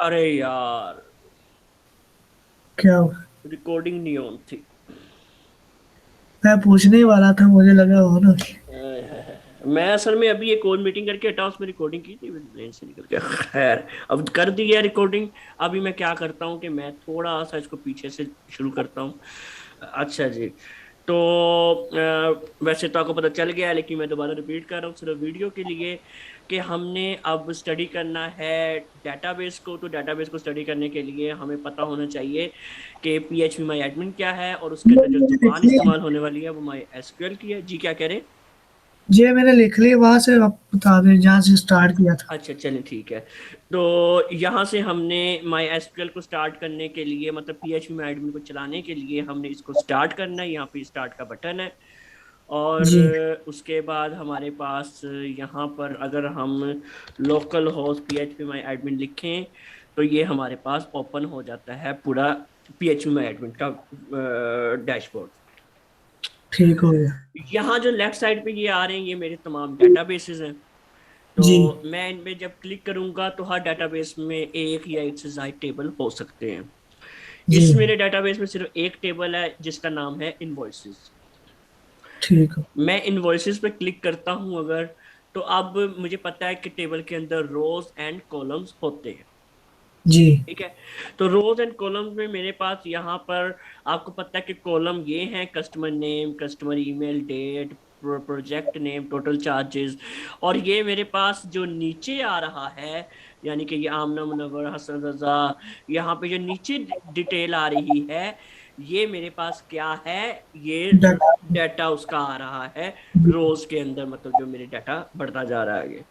अरे यार, क्या हुआ? रिकॉर्डिंग नहीं ऑन थी। मैं पूछने ही वाला था, मुझे लगा हो ना। मैं असल में अभी एक और मीटिंग करके हटा, उसमें रिकॉर्डिंग की थी, मेरे ब्रेन से निकल गया। खैर, अब कर दी है रिकॉर्डिंग। अभी मैं क्या करता हूँ कि मैं थोड़ा सा इसको पीछे से शुरू करता हूँ। अच्छा जी। तो वैसे तो आपको पता चल गया है, लेकिन मैं दोबारा रिपीट कर रहा हूँ सिर्फ वीडियो के लिए कि हमने अब स्टडी करना है डेटाबेस को। तो डेटाबेस को स्टडी करने के लिए हमें पता होना चाहिए कि PHP माई एडमिन क्या है, और उसके ये अंदर जो मैंने लिख जुबान लिया। इस्तेमाल होने वाली है वो माई एसक्यूएल की है। जी क्या कह रहे हैं? ये मैंने लिख लिया, वहां से आप बता दें जहाँ से स्टार्ट किया था। अच्छा चलें, ठीक है। तो यहाँ से हमने माई एसक्यूएल को स्टार्ट करने के लिए, मतलब PHP माई एडमिन को चलाने के लिए हमने इसको स्टार्ट करना है। यहाँ पे स्टार्ट का बटन है। और जी। उसके बाद हमारे पास यहाँ पर अगर हम लोकल होस्ट PHP माई एडमिन लिखें तो ये हमारे पास ओपन हो जाता है पूरा PHP माई एडमिन का डैशबोर्ड। ठीक हो गया। यहाँ जो लेफ्ट साइड पे ये आ रहे हैं, ये मेरे तमाम डेटाबेसेस हैं। तो जी। मैं इनमें जब क्लिक करूंगा तो हर डेटाबेस में एक या एक से ज्यादा टेबल हो सकते हैं। जी। इस मेरे डेटाबेस में सिर्फ एक टेबल है जिसका नाम है इनवॉइसेस। ठीक हो। मैं इनवॉइसेस पे क्लिक करता हूं अगर, तो अब मुझे पता है कि टेबल के अंदर रोज एंड कॉलम्स होते हैं। जी। ठीक है। तो रोज एंड कॉलम्स में मेरे पास यहाँ पर, आपको पता है कि कॉलम ये हैं: customer name, customer email, date, project name, total charges. और ये मेरे पास जो नीचे आ रहा है, यानी कि ये आमना मुनव्वर हसन रजा, यहाँ पे जो नीचे डिटेल आ रही है, ये मेरे पास क्या है? ये डाटा। डाटा उसका आ रहा है रोज के अंदर, मतलब जो मेरे डाटा बढ़ता जा रहा है आगे। ठीक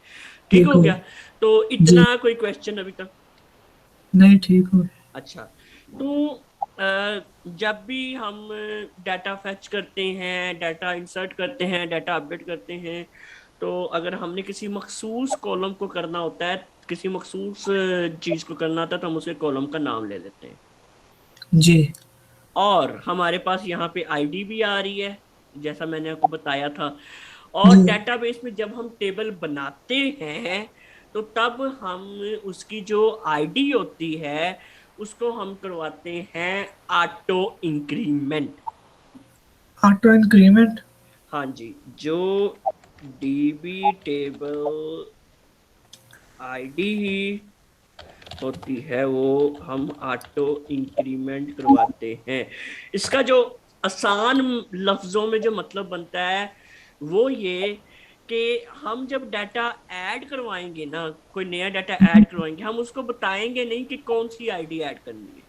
ठीक हो हो गया। गया। तो जी। इतना कोई क्वेश्चन अभी तक? नहीं, ठीक हो। अच्छा। तो जब भी हम डाटा फेच करते हैं, डाटा इंसर्ट करते हैं, डाटा अपडेट करते हैं, तो अगर हमने किसी मखसूस कॉलम को करना होता है, किसी मखसूस चीज को करना होता है, तो हम उसे कॉलम का नाम ले लेते हैं। जी। और हमारे पास यहाँ पे आईडी भी आ रही है, जैसा मैंने आपको बताया था। और जी। डेटाबेस में जब हम टेबल बनाते हैं तो तब हम उसकी जो आईडी होती है उसको हम करवाते हैं ऑटो इंक्रीमेंट। Auto increment. हाँ जी। जो डीबी टेबल आईडी ही होती है वो हम ऑटो इंक्रीमेंट करवाते हैं। इसका जो आसान लफ्जों में जो मतलब बनता है वो ये कि हम जब डाटा ऐड करवाएंगे ना, कोई नया डाटा ऐड करवाएंगे, हम उसको बताएंगे नहीं कि कौन सी आईडी ऐड करनी है।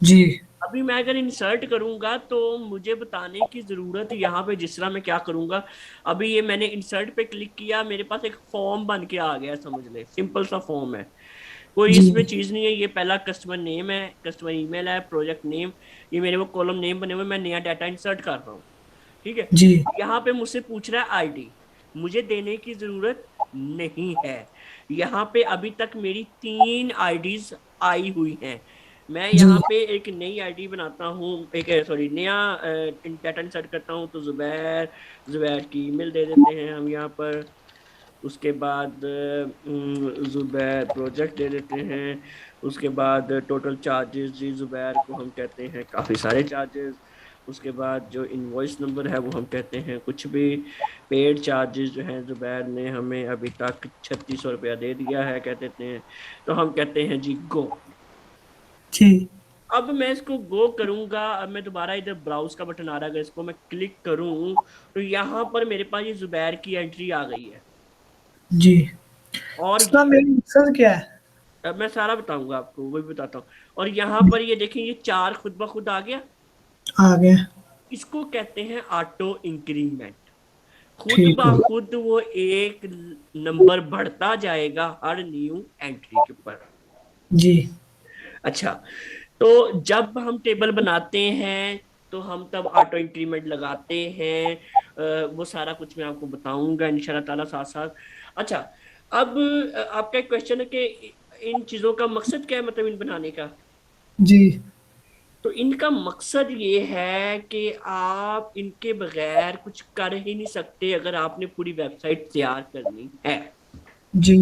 जी। अभी मैं अगर इंसर्ट करूंगा तो मुझे बताने की जरूरत यहाँ पे, जिस तरह मैं क्या करूंगा। अभी ये मैंने इंसर्ट पे क्लिक किया, मेरे पास एक फॉर्म बन के आ गया, समझ ले, सिंपल सा फॉर्म है। कोई जी। इसमें चीज नहीं है। ये पहला कस्टमर नेम है, कस्टमर ईमेल है, प्रोजेक्ट नेम, ये मेरे वो कॉलम नेम बने हुए, मैं नया डाटा इंसर्ट कर रहा हूँ। ठीक है। जी। यहाँ पे मुझसे पूछ रहा है आईडी, मुझे देने की जरूरत नहीं है। यहाँ पे अभी तक मेरी 3 आईडीज आई हुई हैं। मैं जी। यहाँ पे एक नई आईडी बनाता हूँ, एक सॉरी नया डाटा इंसर्ट करता हूँ। तो जुबैर, जुबैर की ईमेल दे देते हैं हम यहाँ पर। उसके बाद जुबैर प्रोजेक्ट दे देते हैं। उसके बाद टोटल चार्जेस, जी जुबैर को हम कहते हैं काफ़ी सारे चार्जेस। उसके बाद जो इनवॉइस नंबर है वो हम कहते हैं कुछ भी। पेड चार्जेस जो हैं, जुबैर ने हमें अभी तक 3600 रुपया दे दिया है कह देते हैं। तो हम कहते हैं जी गो। जी। अब मैं इसको गो करूंगा, अब मैं दोबारा इधर ब्राउज का बटन आ रहा है, अगर इसको मैं क्लिक करूं तो यहाँ पर मेरे पास ये जुबैर की एंट्री आ गई है। जी। और इसका मेन मकसद क्या है? अब मैं सारा बताऊंगा आपको, वही बताता हूँ। और यहाँ पर ये देखें, ये 4 खुद ब खुद आ गया। आ गया। इसको कहते हैं ऑटो इंक्रीमेंट। खुद ठीक ब हो। खुद वो एक नंबर बढ़ता जाएगा हर न्यू एंट्री के ऊपर। जी। अच्छा। तो जब हम टेबल बनाते हैं तो हम तब ऑटो इंक्रीमेंट लगाते हैं। वो सारा कुछ मैं आपको बताऊंगा इंशाल्लाह ताला साथ साथ। अच्छा। अब आपका एक क्वेश्चन है कि इन चीजों का मकसद क्या है, मतलब इन बनाने का। जी। तो इनका मकसद ये है कि आप इनके बगैर कुछ कर ही नहीं सकते अगर आपने पूरी वेबसाइट तैयार करनी है। जी।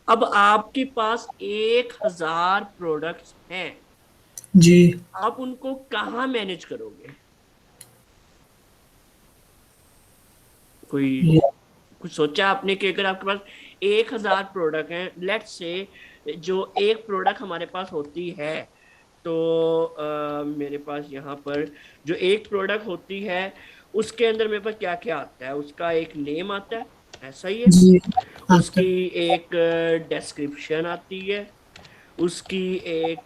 अब आपके पास 1000 प्रोडक्ट्स हैं, जी। आप उनको कहाँ मैनेज करोगे? कोई ये कुछ सोचा आपने कि अगर आपके पास 1000 प्रोडक्ट हैं, लेट्स से जो एक प्रोडक्ट हमारे पास होती है, तो मेरे पास यहाँ पर जो एक प्रोडक्ट होती है उसके अंदर मेरे पास क्या क्या आता है, उसका एक नेम आता है, ऐसा ही है। जी आता उसकी है। एक डिस्क्रिप्शन आती है, उसकी एक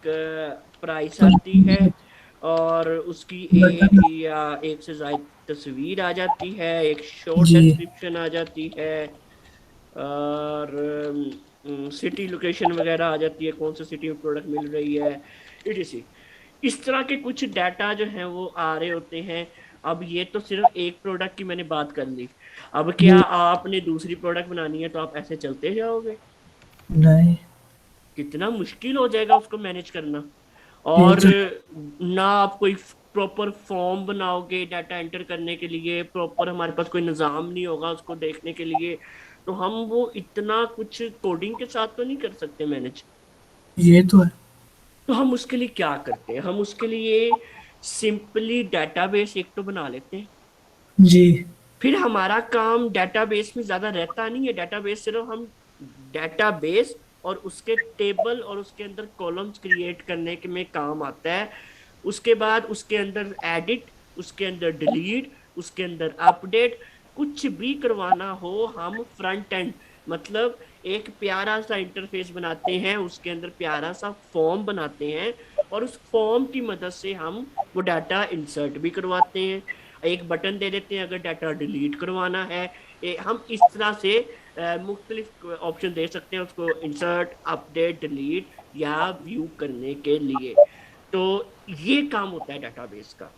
प्राइस आती है, पर और उसकी एक बटन। या एक से ज्यादा तस्वीर आ जाती है, एक शॉर्ट जी। डिस्क्रिप्शन आ जाती है, और सिटी लोकेशन वगैरह आ जाती है, कौन सी सिटी में प्रोडक्ट मिल रही है, इटीसी। इस तरह के कुछ डाटा जो है वो आ रहे होते हैं। अब ये तो सिर्फ एक प्रोडक्ट की मैंने बात कर ली। अब क्या जी। आपने दूसरी प्रोडक्ट बनानी है तो आप ऐसे चलते जाओगे? नहीं। कितना मुश्किल हो जाएगा उसको मैनेज करना। ये और तो ना आप कोई प्रॉपर फॉर्म बनाओगे डाटा एंटर करने के लिए, प्रॉपर हमारे पास कोई निज़ाम नहीं होगा उसको देखने के लिए, तो हम वो इतना कुछ कोडिंग के साथ तो नहीं कर सकते मैनेज। ये तो है। तो हम उसके लिए क्या करते हैं, हम उसके लिए सिंपली डेटाबेस एक तो बना लेते हैं। जी। फिर हमारा काम डेटाबेस में ज्यादा रहता नहीं है, डेटाबेस सिर्फ हम डेटाबेस और उसके टेबल और उसके अंदर कॉलम्स क्रिएट करने के में काम आता है। उसके बाद उसके अंदर एडिट, उसके अंदर डिलीट, उसके अंदर अपडेट, कुछ भी करवाना हो हम फ्रंट एंड, मतलब एक प्यारा सा इंटरफेस बनाते हैं, उसके अंदर प्यारा सा फॉर्म बनाते हैं, और उस फॉर्म की मदद से हम वो डाटा इंसर्ट भी करवाते हैं। एक बटन दे देते हैं अगर डाटा डिलीट करवाना है। हम इस तरह से मुख्तलिफ ऑप्शन दे सकते हैं उसको इंसर्ट, अपडेट, डिलीट या व्यू करने के लिए। तो ये काम होता है डाटाबेस का।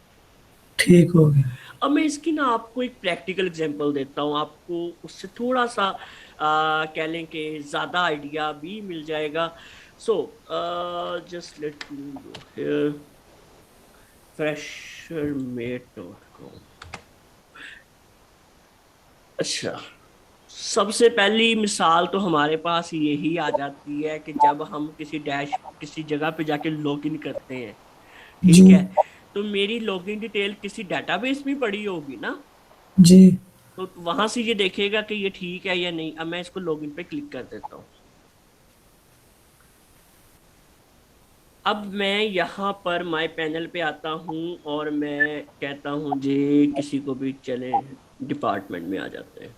ठीक हो गया। अब मैं इसकी ना आपको एक प्रैक्टिकल एग्जांपल देता हूँ, आपको उससे थोड़ा सा कह लें कि ज़्यादा आइडिया भी मिल जाएगा। So just let me go here, freshermate.com। अच्छा, सबसे पहली मिसाल तो हमारे पास यही आ जाती है कि जब हम किसी जगह पे जाके लॉगिन करते हैं, ठीक है, जी। तो मेरी लॉगिन डिटेल किसी डेटाबेस में पड़ी होगी ना, जी। तो वहां से ये देखेगा कि ये ठीक है या नहीं। अब मैं इसको लॉगिन पे क्लिक कर देता हूँ। अब मैं यहाँ पर माय पैनल पे आता हूँ और मैं कहता हूँ जी किसी को भी चले, डिपार्टमेंट में आ जाते हैं।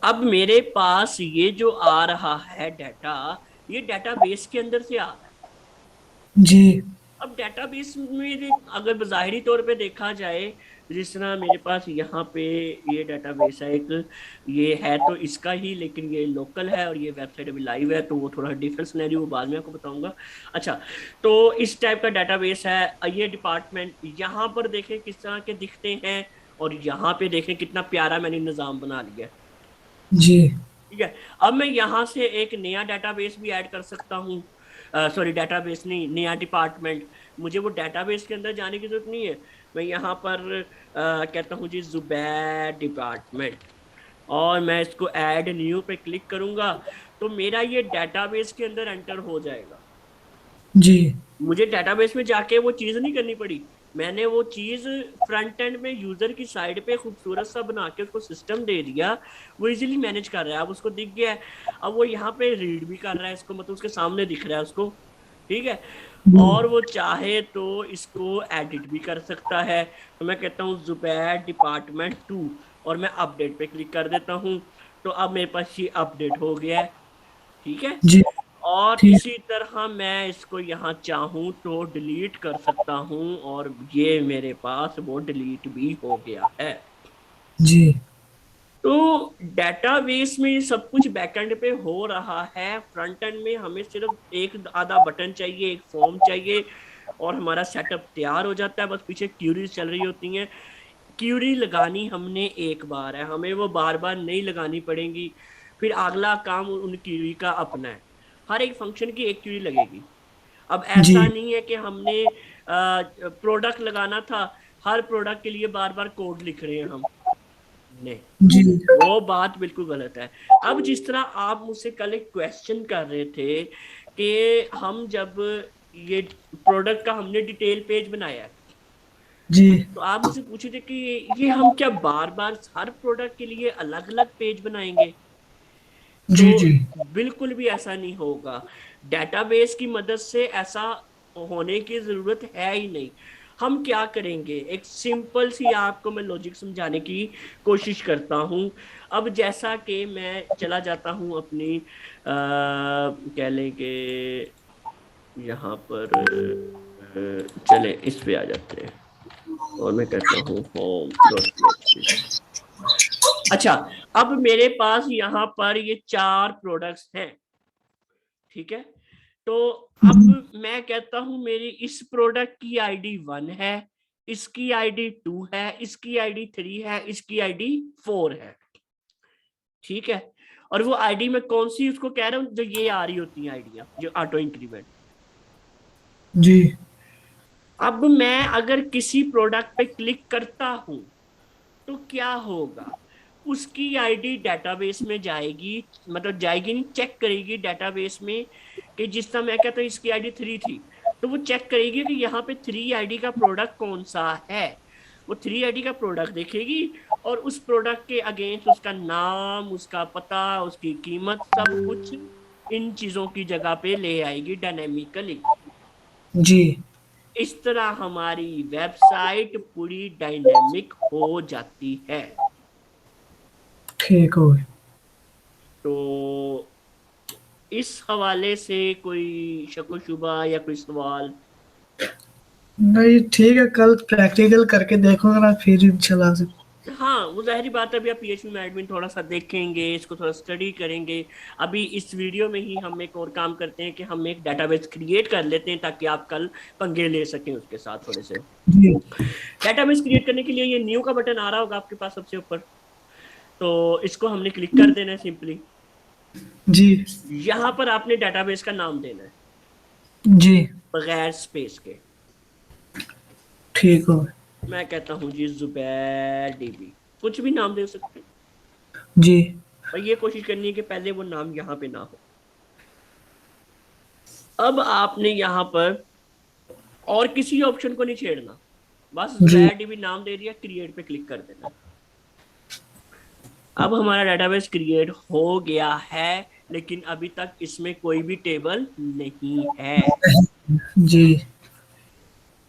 अब मेरे पास ये जो आ रहा है डाटा, ये डाटाबेस के अंदर से आ रहा है। जी। अब डेटाबेस में अगर ज़ाहिरी तौर पे देखा जाए, जिस तरह मेरे पास यहाँ पे ये डेटाबेस है एक, ये है तो इसका ही, लेकिन ये लोकल है और ये वेबसाइट अभी लाइव है, तो वो थोड़ा डिफरेंस सिनेरियो वो बाद में आपको बताऊंगा। अच्छा, तो इस टाइप का डेटाबेस है। ये डिपार्टमेंट यहाँ पर देखें किस तरह के दिखते हैं, और यहाँ पे देखें कितना प्यारा मैंने निज़ाम बना लिया है। जी। ठीक है, अब मैं यहाँ से एक नया डेटाबेस भी ऐड कर सकता हूँ। सॉरी, डेटाबेस नहीं, नया डिपार्टमेंट। मुझे वो डेटाबेस के अंदर जाने की जरूरत नहीं है। मैं यहाँ पर कहता हूँ जी जुबैर डिपार्टमेंट, और मैं इसको ऐड न्यू पे क्लिक करूंगा, तो मेरा ये डेटाबेस के अंदर एंटर हो जाएगा। जी। मुझे डेटाबेस में जाके वो चीज नहीं करनी पड़ी। मैंने वो चीज फ्रंट एंड में यूजर की साइड पे खूबसूरत सा बना के उसको सिस्टम दे दिया। वो इजीली मैनेज कर रहा है, अब उसको दिख गया है। अब वो यहाँ पे रीड भी कर रहा है इसको, मतलब उसके सामने दिख रहा है उसको। ठीक है, जी। और वो चाहे तो इसको एडिट भी कर सकता है। तो मैं कहता हूँ जुबैर डिपार्टमेंट 2, और मैं अपडेट पे क्लिक कर देता हूँ। तो अब मेरे पास ये अपडेट हो गया है। ठीक है, जी। और ठीक। इसी तरह मैं इसको यहाँ चाहूँ तो डिलीट कर सकता हूँ, और ये मेरे पास वो डिलीट भी हो गया है। जी। तो डेटाबेस में सब कुछ बैकएंड पे हो रहा है, फ्रंट एंड में हमें सिर्फ एक आधा बटन चाहिए, एक फॉर्म चाहिए, और हमारा सेटअप तैयार हो जाता है। बस पीछे क्यूरीज चल रही होती हैं। क्यूरी लगानी हमने एक बार है, हमें वो बार बार नहीं लगानी पड़ेंगी। फिर अगला काम उन क्यूरी का अपना है, हर एक फंक्शन की एक क्यूरी लगेगी। अब ऐसा जी। नहीं है कि हमने प्रोडक्ट लगाना था, हर प्रोडक्ट के लिए बार बार कोड लिख रहे हैं हम। नहीं, जी वो बात बिल्कुल गलत है। अब जिस तरह आप मुझसे कल एक क्वेश्चन कर रहे थे कि हम जब ये प्रोडक्ट का हमने डिटेल पेज बनाया है, जी तो आप मुझसे पूछे थे कि ये हम क्या बार बार हर प्रोडक्ट के लिए अलग अलग पेज बनाएंगे? जी तो जी बिल्कुल भी ऐसा नहीं होगा। डेटाबेस की मदद से ऐसा होने की जरूरत है ही नहीं। हम क्या करेंगे, एक सिंपल सी आपको मैं लॉजिक समझाने की कोशिश करता हूं। अब जैसा कि मैं चला जाता हूं अपनी कह लें कि यहाँ पर चले इस पे आ जाते हैं, और मैं कहता हूँ होम डॉट पीएचपी। अच्छा, अब मेरे पास यहाँ पर ये 4 प्रोडक्ट्स हैं, ठीक है। तो अब मैं कहता हूं मेरी इस प्रोडक्ट की आईडी 1 है, इसकी आईडी 2 है, इसकी आईडी 3 है, इसकी आईडी 4 है, ठीक है। और वो आईडी में कौन सी उसको कह रहा हूं, जो ये आ रही होती है आईडियां, जो ऑटो इंक्रीमेंट। जी अब मैं अगर किसी प्रोडक्ट पे क्लिक करता हूं तो क्या होगा, उसकी आईडी डेटाबेस में जाएगी, मतलब जाएगी नहीं, चेक करेगी डेटाबेस में कि जिस तरह मैं कहता हूँ इसकी आईडी 3 थी, तो वो चेक करेगी कि यहाँ पे 3 आईडी का प्रोडक्ट कौन सा है। वो 3 आईडी का प्रोडक्ट देखेगी और उस प्रोडक्ट के अगेंस्ट उसका नाम, उसका पता, उसकी कीमत, सब कुछ इन चीजों की जगह पे ले आएगी डायनेमिकली। जी इस तरह हमारी वेबसाइट पूरी डायनेमिक हो जाती है। ठीक हो गया। तो इस हवाले से कोई शक शुबा या कोई सवाल? नहीं ठीक है, कल प्रैक्टिकल करके देखूंगा ना, फिर चला सकते। हाँ, वो जाहिर बात है, अभी आप पीएचपी में एडमिन थोड़ा सा देखेंगे, इसको थोड़ा स्टडी करेंगे। अभी इस वीडियो में ही हम एक और काम करते हैं कि हम एक डेटाबेस क्रिएट कर लेते हैं, ताकि आप कल पंगे ले सकें उसके साथ थोड़े से। जी डेटाबेस क्रिएट करने के लिए ये न्यू का बटन आ रहा होगा आपके पास सबसे ऊपर, तो इसको हमने क्लिक कर देना है सिंपली। जी यहाँ पर आपने डेटाबेस का नाम देना है, जी बगैर स्पेस के। ठीक हो गया। मैं कहता हूँ जी जुबैर डीबी, कुछ भी नाम दे सकते हैं, जी पर ये कोशिश करनी है कि पहले वो नाम यहाँ पे ना हो। अब आपने यहाँ पर और किसी ऑप्शन को नहीं छेड़ना, बस जी जुबैर डीबी नाम दे दिया, क्रिएट पे क्लिक कर देना। अब हमारा डेटाबेस क्रिएट हो गया है, लेकिन अभी तक इसमें कोई भी टेबल नहीं है। जी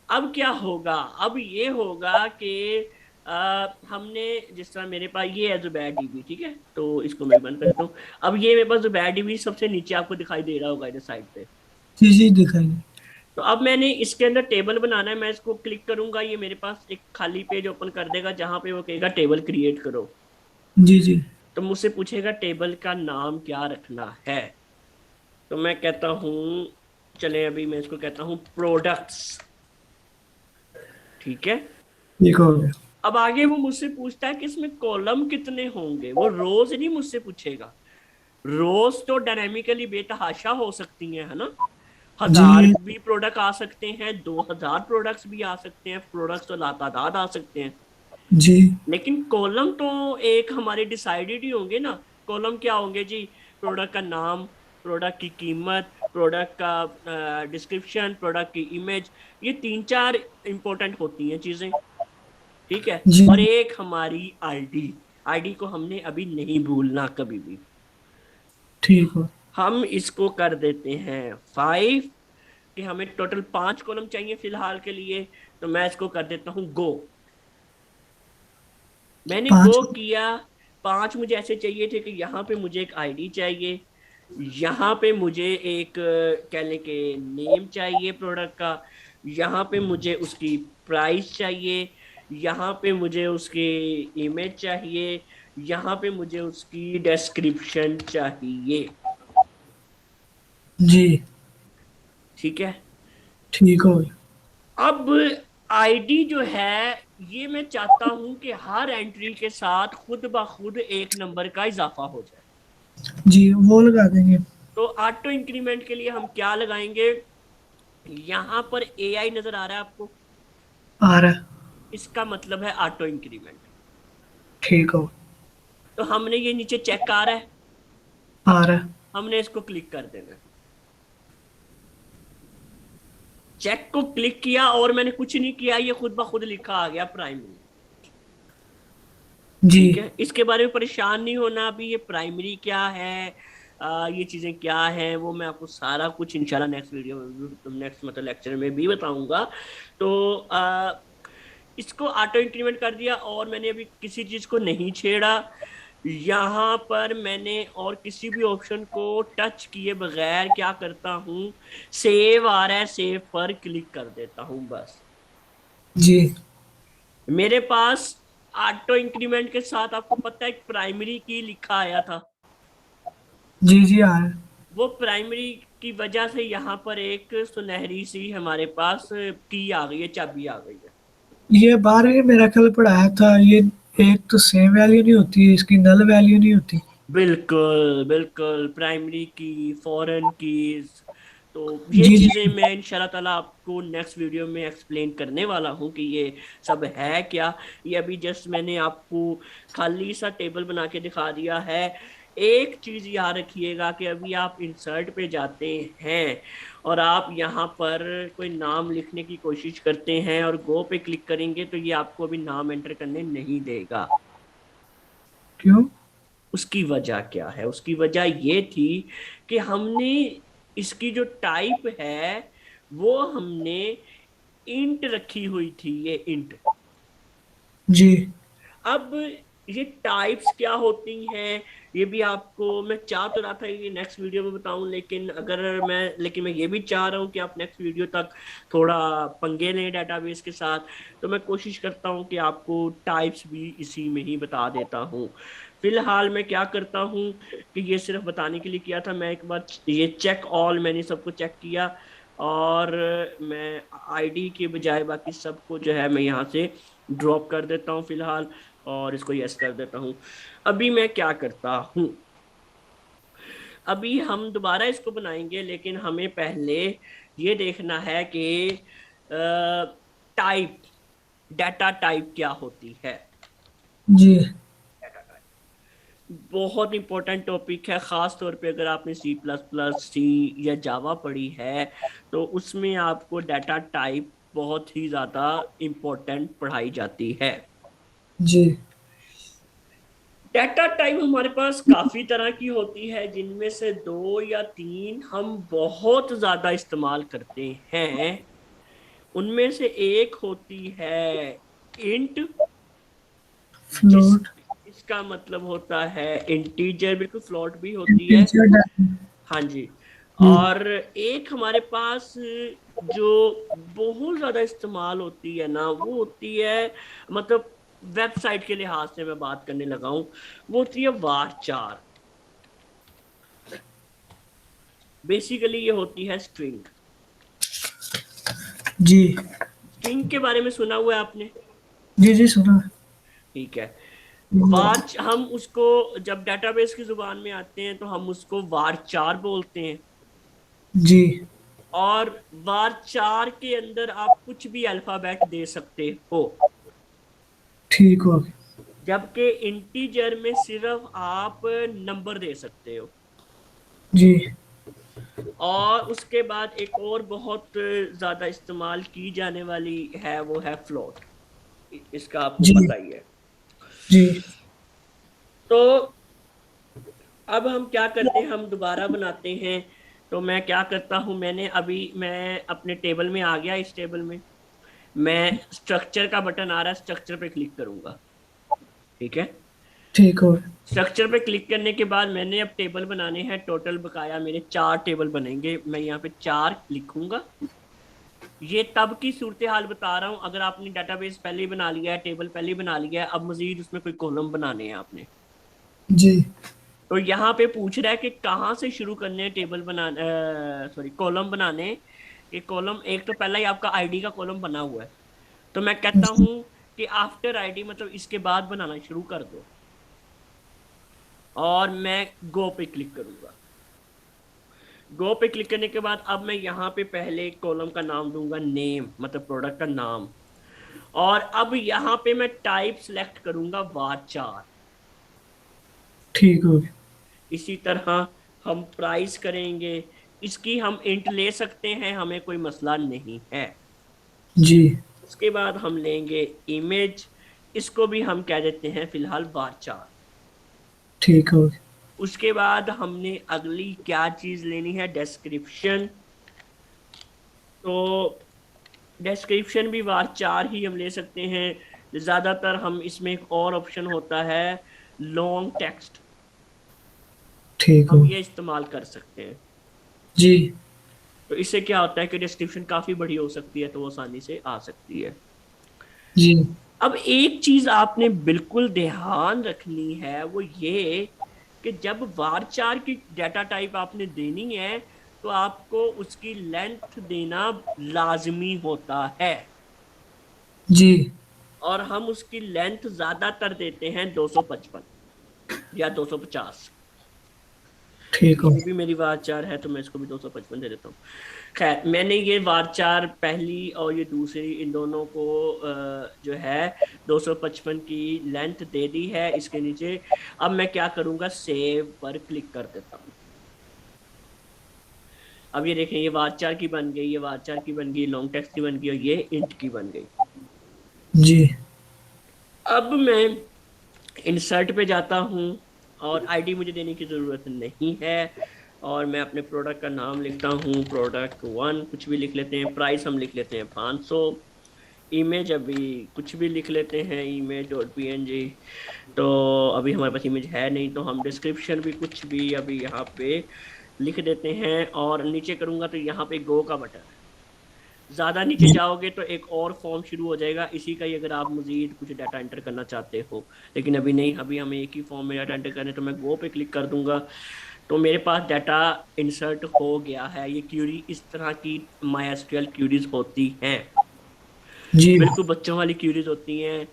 अब क्या होगा, अब ये होगा कि हमने, जिस तरह मेरे पास ये है जुबैर डीबी, ठीक है, तो इसको मैं बंद कर देता हूँ। अब ये मेरे पास जुबैर डीबी सबसे नीचे आपको दिखाई दे रहा होगा इधर साइड पे। जी जी दिखाइए। तो अब मैंने इसके अंदर टेबल बनाना है, मैं इसको क्लिक करूंगा, ये मेरे पास एक खाली पेज ओपन कर देगा जहां पे वो कहेगा टेबल क्रिएट करो। जी जी तो मुझसे पूछेगा टेबल का नाम क्या रखना है। तो मैं कहता हूँ, चले अभी मैं इसको कहता हूँ प्रोडक्ट्स, ठीक है। ठीक हो गया। अब आगे वो मुझसे पूछता है कि इसमें कॉलम कितने होंगे, वो रोज नहीं मुझसे पूछेगा। रोज तो डायनेमिकली बेतहाशा हो सकती हैं, है ना। हजार जी भी प्रोडक्ट आ सकते हैं, 2000 प्रोडक्ट्स भी आ सकते हैं, प्रोडक्ट्स तो लातादाद आ सकते हैं। जी लेकिन कॉलम तो एक हमारे डिसाइडेड ही होंगे ना। कॉलम क्या होंगे जी, प्रोडक्ट का नाम, प्रोडक्ट की कीमत, प्रोडक्ट का डिस्क्रिप्शन, प्रोडक्ट की इमेज, ये 3-4 इंपॉर्टेंट होती हैं चीजें, ठीक है। जी और एक हमारी आईडी, आईडी को हमने अभी नहीं भूलना कभी भी। ठीक हो। हम इसको कर देते हैं 5, कि हमें टोटल 5 कॉलम चाहिए फिलहाल के लिए। तो मैं इसको कर देता हूँ गो। मैंने पाँच। गो किया। 5 मुझे ऐसे चाहिए थे कि यहाँ पे मुझे एक आईडी चाहिए, यहाँ पे मुझे एक कह लें कि नेम चाहिए प्रोडक्ट का, यहाँ पे मुझे उसकी प्राइस चाहिए, यहाँ पे मुझे उसकी इमेज चाहिए, यहाँ पे मुझे उसकी डिस्क्रिप्शन चाहिए, जी ठीक है। ठीक हो गया। अब आईडी जो है, ये मैं चाहता हूं कि हर एंट्री के साथ खुद ब खुद एक नंबर का इजाफा हो जाए। जी वो लगा देंगे। तो ऑटो इंक्रीमेंट के लिए हम क्या लगाएंगे, यहां पर एआई नजर आ रहा है आपको, आ रहा है। इसका मतलब है ऑटो इंक्रीमेंट। ठीक हो। तो हमने ये नीचे चेक आ रहा है, आ रहा है। हमने इसको क्लिक कर देना है। चेक को क्लिक किया और मैंने कुछ नहीं किया, ये खुद ब खुद लिखा आ गया प्राइमरी। जी। ठीक है, इसके बारे में परेशान नहीं होना। अभी ये प्राइमरी क्या है, ये चीजें क्या हैं, वो मैं आपको सारा कुछ इंशाल्लाह नेक्स्ट वीडियो में, नेक्स्ट मतलब लेक्चर में भी बताऊंगा। तो इसको ऑटो इंक्रीमेंट कर दिया और मैंने अभी किसी चीज को नहीं छेड़ा। यहाँ पर मैंने और किसी भी ऑप्शन को टच किए बगैर क्या करता हूँ, सेव आ रहा है, सेव पर क्लिक कर देता हूँ बस। जी। मेरे पास ऑटो इंक्रीमेंट के साथ आपको पता है एक प्राइमरी की लिखा आया था। जी। जी आ रहा है। वो प्राइमरी की वजह से यहाँ पर एक सुनहरी सी हमारे पास की आ गई है, चाबी आ गई है। ये 12वीं में मेरा कल पढ़ाया था ये। एक तो सेम वैल्यू नहीं होती, इसकी नल वैल्यू नहीं होती। बिल्कुल बिल्कुल, प्राइमरी की, फॉरेन कीज। तो ये जी चीजें जी। मैं इंशाल्लाह ताला आपको नेक्स्ट वीडियो में एक्सप्लेन करने वाला हूँ कि ये सब है क्या। ये अभी जस्ट मैंने आपको खाली सा टेबल बना के दिखा दिया है। एक चीज याद रखिएगा कि अभी आप इंसर्ट पे जाते हैं और आप यहाँ पर कोई नाम लिखने की कोशिश करते हैं और गो पे क्लिक करेंगे तो ये आपको अभी नाम एंटर करने नहीं देगा। क्यों? उसकी वजह क्या है, उसकी वजह ये थी कि हमने इसकी जो टाइप है वो हमने इंट रखी हुई थी, ये इंट। जी। अब ये टाइप्स क्या होती हैं, ये भी आपको मैं चाह तो रहा था कि नेक्स्ट वीडियो में बताऊं, लेकिन मैं ये भी चाह रहा हूं कि आप नेक्स्ट वीडियो तक थोड़ा पंगे लें डेटाबेस के साथ। तो मैं कोशिश करता हूं कि आपको टाइप्स भी इसी में ही बता देता हूं। फिलहाल मैं क्या करता हूं कि ये सिर्फ बताने के लिए किया था, मैं एक बार ये चेक ऑल मैंने सबको चेक किया और मैं आईडी के बजाय बाकी सबको जो है मैं यहाँ से ड्रॉप कर देता हूँ फिलहाल, और इसको यस कर देता हूँ। अभी मैं क्या करता हूँ, अभी हम दोबारा इसको बनाएंगे लेकिन हमें पहले ये देखना है कि टाइप, डाटा टाइप क्या होती है। जी। डाटा टाइप बहुत इंपॉर्टेंट टॉपिक है, खास तौर पे अगर आपने सी प्लस प्लस, सी या जावा पढ़ी है तो उसमें आपको डाटा टाइप बहुत ही ज्यादा इंपॉर्टेंट पढ़ाई जाती है। जी। डाटा टाइप हमारे पास काफी तरह की होती है, जिनमें से दो या तीन हम बहुत ज्यादा इस्तेमाल करते हैं। उनमें से एक होती है इंट, जिस फ्लोट। इसका मतलब होता है इंटीजर, बिल्कुल फ्लोट भी होती है। Integer data. हाँ जी। जी। और एक हमारे पास जो बहुत ज्यादा इस्तेमाल होती है ना, वो होती है, मतलब वेबसाइट के लिहाज से मैं बात करने लगा हूं, वो होती है वारचार। बेसिकली ये होती है स्ट्रिंग। जी। स्ट्रिंग के बारे में सुना हुआ है आपने? जी। जी सुना है। ठीक है। जी। वार हम उसको जब डेटाबेस की जुबान में आते हैं तो हम उसको वारचार बोलते हैं। जी। और वारचार के अंदर आप कुछ भी अल्फाबेट दे सकते हो, ठीक हो गया। जबकि इंटीजर में सिर्फ आप नंबर दे सकते हो। जी। और उसके बाद एक और बहुत ज्यादा इस्तेमाल की जाने वाली है, वो है फ्लोट। इसका आपको जी। पता ही है। जी। तो अब हम क्या करते हैं, हम दोबारा बनाते हैं। तो मैं क्या करता हूं, मैं अपने टेबल में आ गया। इस टेबल में मैं स्ट्रक्चर का बटन आ रहा है, स्ट्रक्चर पे क्लिक करूंगा। ठीक है। ठीक हो गया। स्ट्रक्चर पे क्लिक करने के बाद मैंने अब टेबल बनाने हैं, टोटल बकाया मेरे 4 टेबल बनेंगे, मैं यहाँ पे 4 लिखूंगा। ये तब की सूरत हाल बता रहा हूँ अगर आपने डाटाबेस पहले ही बना लिया है, टेबल पहले ही बना लिया है, अब मजीद उसमें कोई कॉलम बनाने हैं आपने। जी। तो यहाँ पे पूछ रहा है कि कहाँ से शुरू करने हैं टेबल बनाने, सॉरी कॉलम बनाने। ये कॉलम एक तो पहला ही आपका आईडी का कॉलम बना हुआ है, तो मैं कहता जी। हूँ कि आफ्टर आईडी मतलब इसके बाद बनाना शुरू कर दो। और मैं गो पे क्लिक करूंगा। गो पे क्लिक करने के बाद अब मैं यहाँ पे पहले कॉलम का नाम दूंगा नेम, मतलब प्रोडक्ट का नाम। और अब यहाँ पे मैं टाइप सिलेक्ट करूंगा वार 4। ठीक हो गया। इसी तरह हम प्राइस करेंगे, इसकी हम इंट ले सकते हैं, हमें कोई मसला नहीं है। जी। उसके बाद हम लेंगे इमेज, इसको भी हम कह देते हैं फिलहाल वार 4। ठीक हो गया। उसके बाद हमने अगली क्या चीज लेनी है, डिस्क्रिप्शन। तो डिस्क्रिप्शन भी वार 4 ही हम ले सकते हैं। ज्यादातर हम इसमें एक और ऑप्शन होता है लॉन्ग टेक्स्ट, ठीक हो हम गया। ये इस्तेमाल कर सकते हैं। जी। तो इससे क्या होता है कि डिस्क्रिप्शन काफी बड़ी हो सकती है, तो वो आसानी से आ सकती है। जी। अब एक चीज आपने बिल्कुल ध्यान रखनी है, वो ये कि जब वार 4 की डाटा टाइप आपने देनी है, तो आपको उसकी लेंथ देना लाजमी होता है। जी। और हम उसकी लेंथ ज्यादातर देते हैं 255 या 250। ठीक हो ये गया। भी मेरी वार 4 है, तो मैं इसको भी 255 दे देता हूँ। खैर, मैंने ये वार 4 पहली और ये दूसरी, इन दोनों को जो है 255 की लेंथ दे दी है इसके नीचे। अब मैं क्या करूंगा, सेव पर क्लिक कर देता हूँ। अब ये देखें, ये वार 4 की बन गई, ये वार 4 की बन गई, लॉन्ग टेक्स्ट की बन गई, और ये इंट की बन गई। जी। अब मैं इंसर्ट पे जाता हूँ, और आईडी मुझे देने की ज़रूरत नहीं है। और मैं अपने प्रोडक्ट का नाम लिखता हूँ, प्रोडक्ट 1 कुछ भी लिख लेते हैं, प्राइस हम लिख लेते हैं 500। इमेज अभी कुछ भी लिख लेते हैं, इमेज डॉट png। तो अभी हमारे पास इमेज है नहीं, तो हम डिस्क्रिप्शन भी कुछ भी अभी यहाँ पे लिख देते हैं। और नीचे करूँगा तो यहाँ पे गो का बटन है। ज़्यादा नीचे जी। जाओगे तो एक और फॉर्म शुरू हो जाएगा इसी का ही, अगर आप मजीद कुछ डाटा एंटर करना चाहते हो। लेकिन अभी नहीं, अभी हमें एक ही फॉर्म में डाटा एंटर करना है, तो मैं गो पे क्लिक कर दूंगा। तो मेरे पास डाटा इंसर्ट हो गया है। ये क्यूरी, इस तरह की माई क्यूरीज होती हैं, जी। बिल्कुल बच्चों वाली क्यूरीज होती हैं।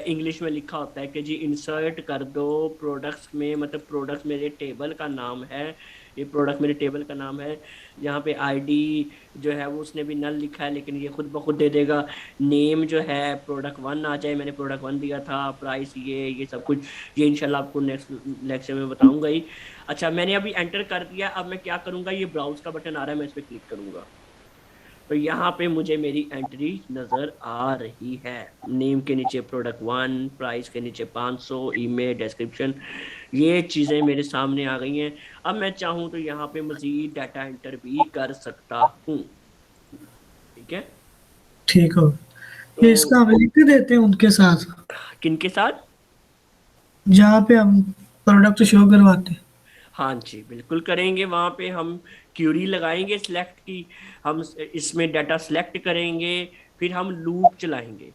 इंग्लिश में लिखा होता है कि जी इंसर्ट कर दो प्रोडक्ट्स में, मतलब प्रोडक्ट्स मेरे टेबल का नाम है, ये प्रोडक्ट मेरे टेबल का नाम है। यहाँ पे आईडी जो है वो उसने भी नल लिखा है, लेकिन ये खुद ब खुद दे देगा। नेम जो है प्रोडक्ट 1 आ जाए, मैंने प्रोडक्ट 1 दिया था। प्राइस ये सब कुछ, ये इंशाल्लाह आपको नेक्स्ट लेक्चर में बताऊंगा ही। अच्छा, मैंने अभी एंटर कर दिया। अब मैं क्या करूंगा, ये ब्राउज का बटन आ रहा है, मैं इस पर क्लिक करूंगा। तो यहाँ पे मुझे मेरी एंट्री नजर आ रही है। नेम के नीचे प्रोडक्ट 1, प्राइस के नीचे 500, ईमेल, डिस्क्रिप्शन, ये चीज़ें मेरे सामने आ गई हैं। अब मैं चाहूँ तो यहाँ पे मजीद डाटा एंटर भी कर सकता हूँ। ठीक है। ठीक हो गया। तो ये इसका हम लिख देते हैं उनके साथ, किन के साथ? जहाँ पे हम प्रोडक्ट शो करवाते हैं। हाँ जी, बिल्कुल करेंगे। वहाँ पे हम क्यूरी लगाएंगे सिलेक्ट की, हम इसमें डाटा सिलेक्ट करेंगे, फिर हम लूप चलाएंगे।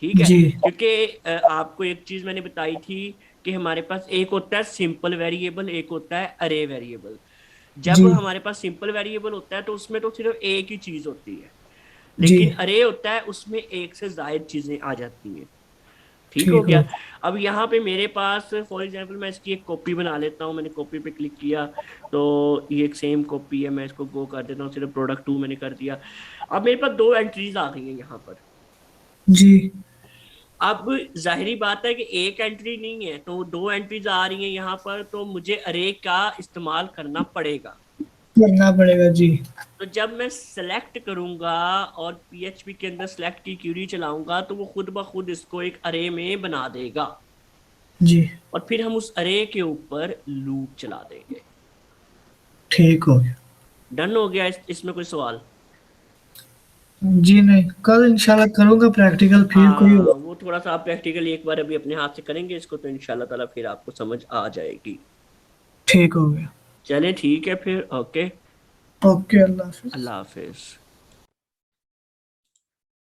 ठीक है। जी। क्योंकि आपको एक चीज मैंने बताई थी कि हमारे पास एक होता है सिंपल वेरिएबल, एक होता है अरे वेरिएबल। जब जी। हमारे पास सिंपल वेरिएबल होता है तो उसमें तो सिर्फ एक ही चीज होती है, जी। लेकिन अरे होता है उसमें एक से ज्यादा चीजें आ जाती हैं। ठीक हो ठीक गया। हो। अब यहाँ पे मेरे पास फॉर एग्जांपल मैं इसकी एक कॉपी बना लेता हूँ। मैंने कॉपी पे क्लिक किया, तो ये एक सेम कॉपी है, मैं इसको गो कर देता हूँ, सिर्फ प्रोडक्ट 2 मैंने कर दिया। अब मेरे पास दो एंट्रीज आ गई हैं यहाँ पर। जी। अब जाहिरी बात है कि एक एंट्री नहीं है, तो दो एंट्रीज आ रही हैं यहाँ पर, तो मुझे अरे का इस्तेमाल करना पड़ेगा। करना पड़ेगा। जी। तो जब मैं सेलेक्ट करूंगा और पीएचपी के अंदर सेलेक्ट की क्यूरी चलाऊंगा, तो वो खुद ब खुद इसको एक अरे में बना देगा, जी। और फिर हम उस अरे के ऊपर लूप चला देंगे। ठीक हो गया। डन हो गया। इसमें कोई सवाल? जी नहीं, कल इंशाल्लाह करूँगा प्रैक्टिकल, फिर कोई हाँ, होगा। वो थोड़ा सा आप प्रैक्टिकली एक बार अभी अपने हाथ से करेंगे इसको, तो इंशाल्लाह ताला फिर आपको समझ आ जाएगी। ठीक हो गया। चलें, ठीक है फिर, ओके। ओके, अल्लाह हाफिज। अल्लाह हाफिज।